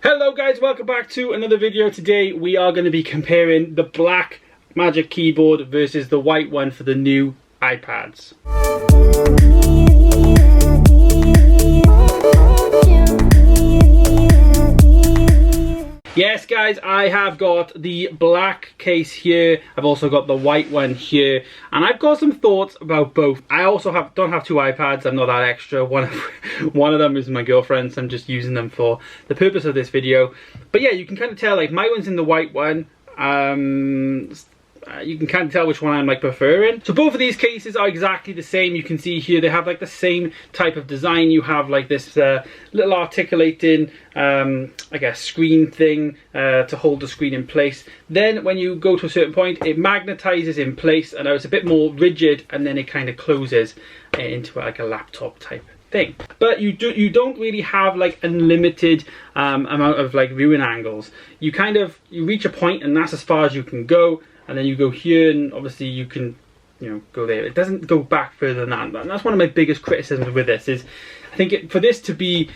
Hello guys, welcome back to another video. Today we are going to be comparing the black Magic Keyboard versus the white one for the new iPads. Yes guys, I have got the black case here. I've also got the white one here, and I've got some thoughts about both. I also don't have two iPads. I'm not that extra. One of them is my girlfriend's. I'm just using them for the purpose of this video. But yeah, you can kind of tell, like, my one's in the white one. You can kind of tell which one I'm like preferring. So both of these cases are exactly the same. You can see here they have like the same type of design. You have like this little articulating I guess screen thing to hold the screen in place. Then when you go to a certain point, it magnetizes in place, and it's a bit more rigid, and then it kind of closes into like a laptop type thing. But you don't really have like unlimited amount of like viewing angles. You reach a point, and that's as far as you can go. And then you go here, and obviously you can, go there. It doesn't go back further than that. And that's one of my biggest criticisms with this is, I think for this to be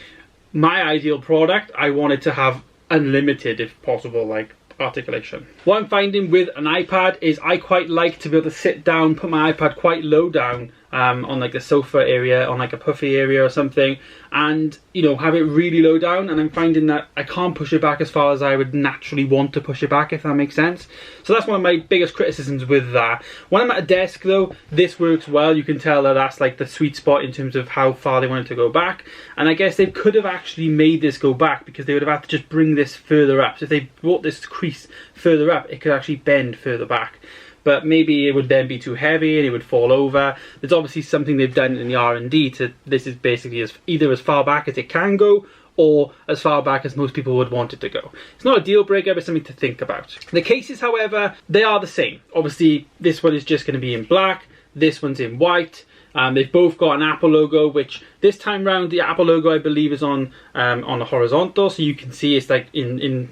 my ideal product, I want it to have unlimited, if possible, like articulation. What I'm finding with an iPad is I quite like to be able to sit down, put my iPad quite low down on like the sofa area, on like a puffy area or something, and have it really low down. And I'm finding that I can't push it back as far as I would naturally want to push it back, if that makes sense. So that's one of my biggest criticisms with that. When I'm at a desk though, this works well. You can tell that that's like the sweet spot in terms of how far they want it to go back. And I guess they could have actually made this go back, because they would have had to just bring this further up. So if they brought this crease further up, it could actually bend further back. But maybe it would then be too heavy and it would fall over. There's obviously something they've done in the R&D to, this is basically either as far back as it can go, or as far back as most people would want it to go. It's not a deal breaker, but something to think about. The cases, however, they are the same. Obviously, this one is just going to be in black. This one's in white. They've both got an Apple logo, which this time round, the Apple logo, I believe, is on the horizontal. So you can see it's like in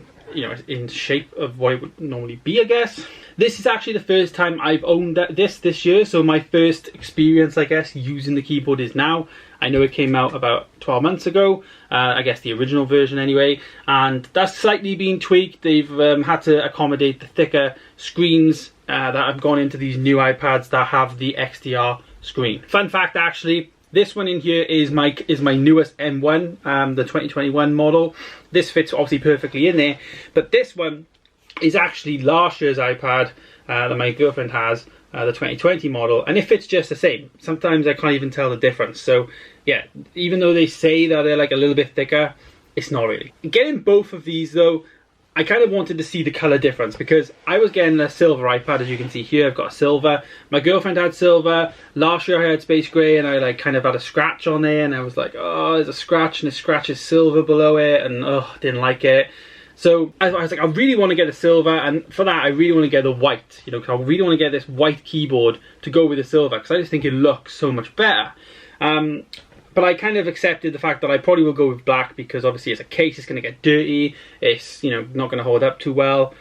shape of what it would normally be, I guess. This is actually the first time I've owned this year, so my first experience, I guess, using the keyboard is now. I know it came out about 12 months ago, I guess the original version anyway, and that's slightly been tweaked. They've had to accommodate the thicker screens that have gone into these new iPads that have the XDR screen. Fun fact, actually, this one in here is my newest M1, the 2021 model. This fits obviously perfectly in there, but this one is actually last year's iPad that my girlfriend has, the 2020 model, and it fits just the same. Sometimes I can't even tell the difference. So yeah, even though they say that they're like a little bit thicker, it's not really. Getting both of these though, I kind of wanted to see the colour difference, because I was getting a silver iPad, as you can see here. I've got a silver. My girlfriend had silver. Last year I had space grey, and I like kind of had a scratch on there, and I was like, oh, there's a scratch, and the scratch is silver below it, and oh, didn't like it. So I was like, I really want to get a silver, and for that I really want to get the white, because I really want to get this white keyboard to go with the silver, because I just think it looks so much better. But I kind of accepted the fact that I probably will go with black, because obviously as a case it's going to get dirty, it's not going to hold up too well.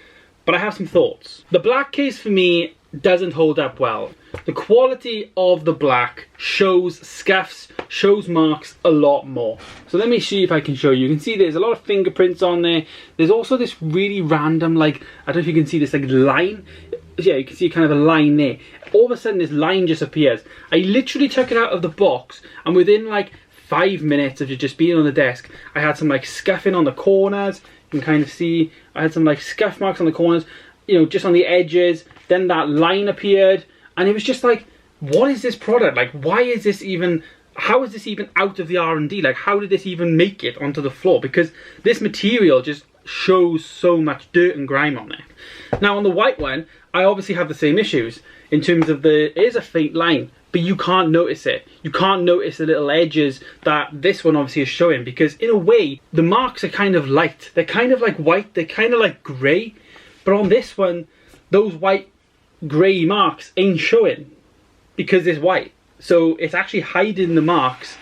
But I have some thoughts. The black case for me doesn't hold up well. The quality of the black shows scuffs, shows marks a lot more. So let me see if I can show you. You can see there's a lot of fingerprints on there. There's also this really random, like, I don't know if you can see this, like, line. Yeah, you can see kind of a line there. All of a sudden this line just appears. I literally took it out of the box, and within like 5 minutes of it just being on the desk, I had some like scuffing on the corners. You can kind of see I had some like scuff marks on the corners, just on the edges. Then that line appeared, and it was just like, what is this product? Like, why is this even, how is this even out of the R&D? Like, how did this even make it onto the floor? Because this material just shows so much dirt and grime on it. Now on the white one, I obviously have the same issues in terms of it is a faint line, but you can't notice it. You can't notice the little edges that this one obviously is showing, because in a way the marks are kind of light. They're kind of like white, they're kind of like grey, but on this one those white grey marks ain't showing because it's white. So it's actually hiding the marks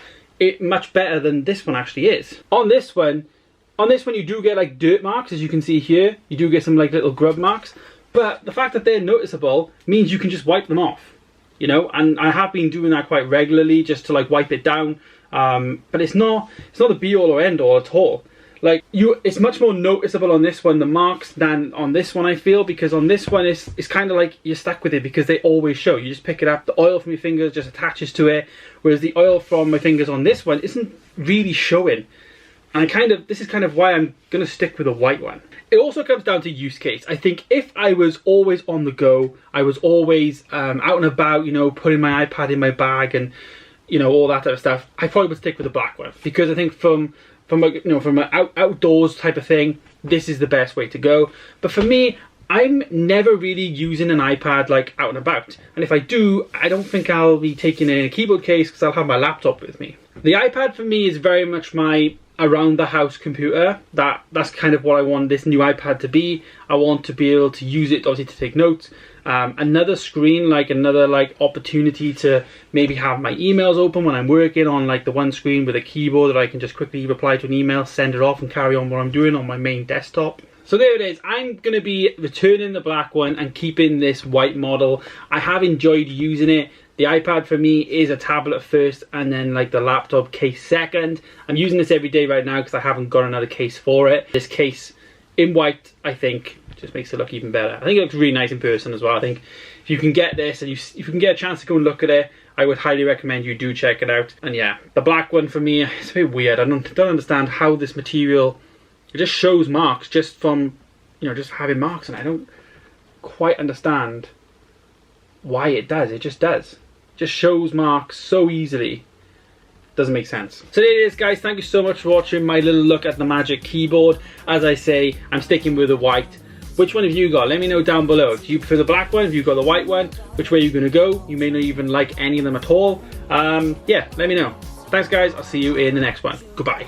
much better than this one actually is. On this one you do get like dirt marks, as you can see here. You do get some like little grub marks, but the fact that they're noticeable means you can just wipe them off, and I have been doing that quite regularly just to like wipe it down, but it's not the be all or end all at all. Like it's much more noticeable on this one, the marks, than on this one, I feel, because on this one it's kind of like you're stuck with it because they always show. You just pick it up, the oil from your fingers just attaches to it, whereas the oil from my fingers on this one isn't really showing. And this is kind of why I'm going to stick with a white one. It also comes down to use case. I think if I was always on the go, I was always out and about, you know, putting my iPad in my bag and, you know, all that type of stuff, I probably would stick with the black one, because I think from an outdoors type of thing, this is the best way to go. But for me, I'm never really using an iPad like out and about, and if I do, I don't think I'll be taking it in a keyboard case because I'll have my laptop with me. The iPad for me is very much my around the house computer. That's kind of what I want this new iPad to be. I want to be able to use it, obviously, to take notes. Another screen, like another opportunity to maybe have my emails open when I'm working on like the one screen with a keyboard that I can just quickly reply to an email, send it off and carry on what I'm doing on my main desktop. So there it is. I'm going to be returning the black one and keeping this white model. I have enjoyed using it. The iPad for me is a tablet first and then like the laptop case second. I'm using this every day right now because I haven't got another case for it. This case in white, I think, just makes it look even better. I think it looks really nice in person as well. I think if you can get this and if you can get a chance to go and look at it, I would highly recommend you do check it out. And yeah, the black one for me, it's a bit weird. I don't understand how this material, it just shows marks just from, you know, just having marks, and I don't quite understand why it does. It just does. It just shows marks so easily. Doesn't make sense. So there it is, guys. Thank you so much for watching my little look at the Magic Keyboard. As I say, I'm sticking with the white. Which one have you got? Let me know down below. Do you prefer the black one? Have you got the white one? Which way are you going to go? You may not even like any of them at all. Yeah, let me know. Thanks, guys. I'll see you in the next one. Goodbye.